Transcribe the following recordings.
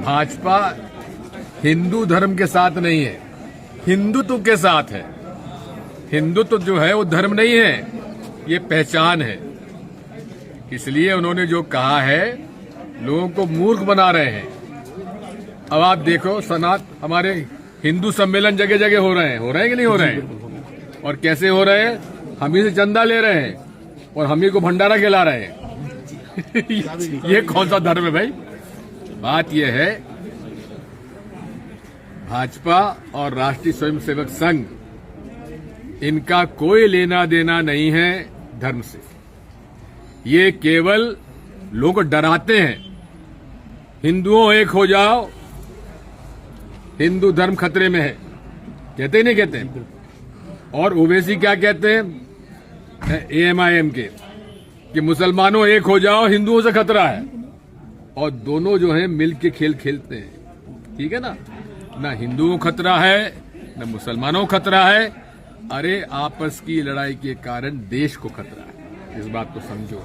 भाजपा हिंदू धर्म के साथ नहीं है, हिंदुत्व के साथ है। हिंदुत्व जो है वो धर्म नहीं है, ये पहचान है। इसलिए उन्होंने जो कहा है लोगों को मूर्ख बना रहे हैं। अब आप देखो हमारे हिंदू सम्मेलन जगह जगह हो रहे हैं कि नहीं हो रहे हैं? और कैसे हो रहे हैं? हम ही से चंदा ले रहे हैं और हम ही को भंडारा खिला रहे हैं। ये कौन सा धर्म है भाई? बात यह है, भाजपा और राष्ट्रीय स्वयंसेवक संघ, इनका कोई लेना देना नहीं है धर्म से। ये केवल लोगों को डराते हैं, हिंदुओं एक हो जाओ, हिंदू धर्म खतरे में है। कहते ही नहीं कहते? और ओवैसी क्या कहते हैं AMIM के कि मुसलमानों एक हो जाओ, हिंदुओं से खतरा है। और दोनों जो हैं मिल के खेल खेलते हैं, ठीक है ना? ना हिंदुओं को खतरा है न मुसलमानों को खतरा है। अरे आपस की लड़ाई के कारण देश को खतरा है, इस बात को समझो।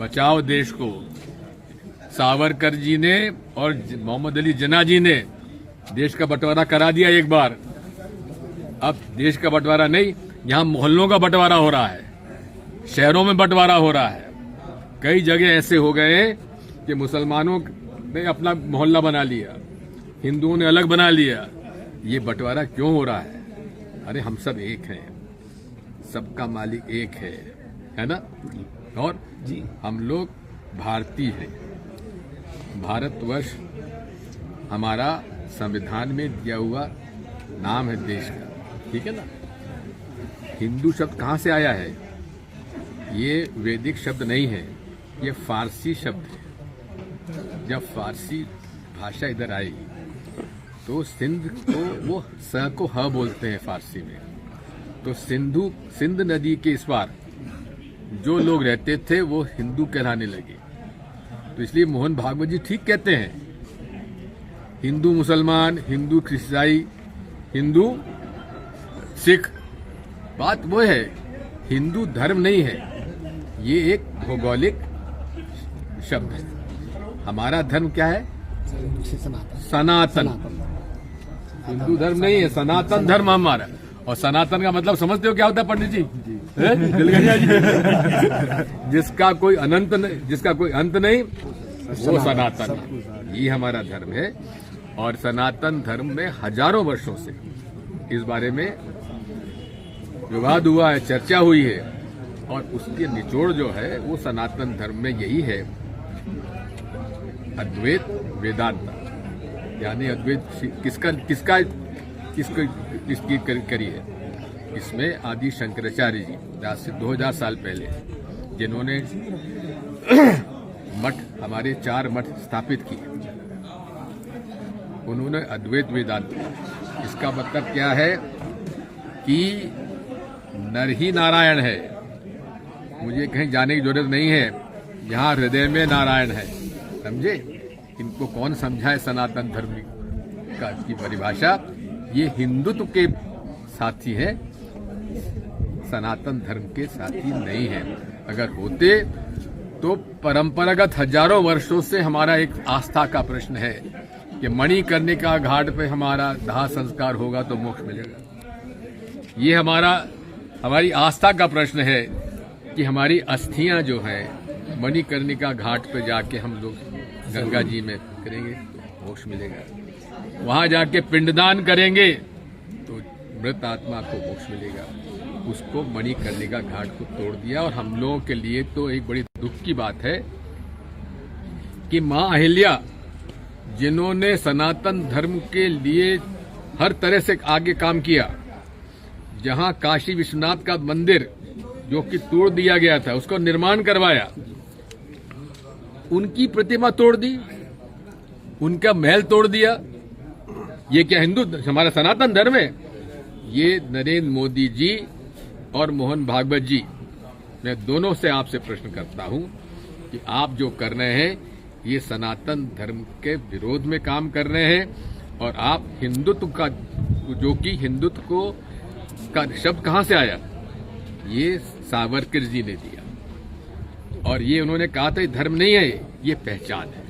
बचाओ देश को। सावरकर जी ने और मोहम्मद अली जिन्ना जी ने देश का बंटवारा करा दिया एक बार। अब देश का बंटवारा नहीं, यहां मोहल्लों का बंटवारा हो रहा है, शहरों में बंटवारा हो रहा है। कई जगह ऐसे हो गए कि मुसलमानों ने अपना मोहल्ला बना लिया, हिंदुओं ने अलग बना लिया। ये बंटवारा क्यों हो रहा है? अरे हम सब एक हैं, सबका मालिक एक है ना? और जी हम लोग भारतीय हैं। भारतवर्ष हमारा संविधान में दिया हुआ नाम है देश का, ठीक है ना? हिंदू शब्द कहाँ से आया है? ये वैदिक शब्द नहीं है, ये फारसी शब्द है। जब फारसी भाषा इधर आई तो सिंध को वो स को ह बोलते हैं फारसी में। तो सिंध नदी के इस पार जो लोग रहते थे वो हिंदू कहलाने लगे। तो इसलिए मोहन भागवत जी ठीक कहते हैं, हिंदू मुसलमान, हिंदू ईसाई, हिंदू सिख, बात वो है, हिंदू धर्म नहीं है। ये एक भौगोलिक शब्द है। हमारा धर्म क्या है? सनातन। हिंदू धर्म नहीं है, सनातन धर्म हमारा। और सनातन का मतलब समझते हो क्या होता है पंडित जी? जिसका कोई अंत नहीं, वो सनातन है। ये हमारा धर्म है। और सनातन धर्म में हजारों वर्षों से इस बारे में विवाद हुआ है, चर्चा हुई है। और उसके निचोड़ जो है वो सनातन धर्म में यही है, अद्वैत वेदांत। यानी अद्वैत किसकी करी है? इसमें आदि शंकराचार्य जी आज से 2000 साल पहले, जिन्होंने मठ, हमारे 4 मठ स्थापित किए, उन्होंने अद्वैत वेदांत। इसका मतलब क्या है कि नर ही नारायण है। मुझे कहीं जाने की जरूरत नहीं है, यहाँ हृदय में नारायण है। समझे? इनको कौन समझाए सनातन धर्म की परिभाषा? ये हिंदुत्व के साथी है, सनातन धर्म के साथी नहीं है। अगर होते तो परंपरागत हजारों वर्षों से हमारा एक आस्था का प्रश्न है कि मणिकर्णिका का घाट पे हमारा दाह संस्कार होगा तो मोक्ष मिलेगा। ये हमारी आस्था का प्रश्न है कि हमारी अस्थियां जो है मणिकर्णिका घाट पे जाके हम लोग गंगा जी में करेंगे तो मोक्ष मिलेगा। वहां जाके पिंडदान करेंगे तो मृत आत्मा को मोक्ष मिलेगा। उसको मणिकर्णिका घाट को तोड़ दिया। और हम लोगों के लिए तो एक बड़ी दुख की बात है कि मां अहिल्या, जिन्होंने सनातन धर्म के लिए हर तरह से आगे काम किया, जहां काशी विश्वनाथ का मंदिर जो कि तोड़ दिया गया था उसको निर्माण करवाया, उनकी प्रतिमा तोड़ दी, उनका महल तोड़ दिया। ये क्या हिंदू हमारा सनातन धर्म है? ये नरेंद्र मोदी जी और मोहन भागवत जी, मैं दोनों से आपसे प्रश्न करता हूं कि आप जो कर रहे हैं ये सनातन धर्म के विरोध में काम कर रहे हैं। और आप हिंदुत्व का, जो कि हिंदुत्व को का शब्द कहां से आया? ये सावरकर जी ने दिया। और ये उन्होंने कहा था धर्म नहीं है, ये पहचान है।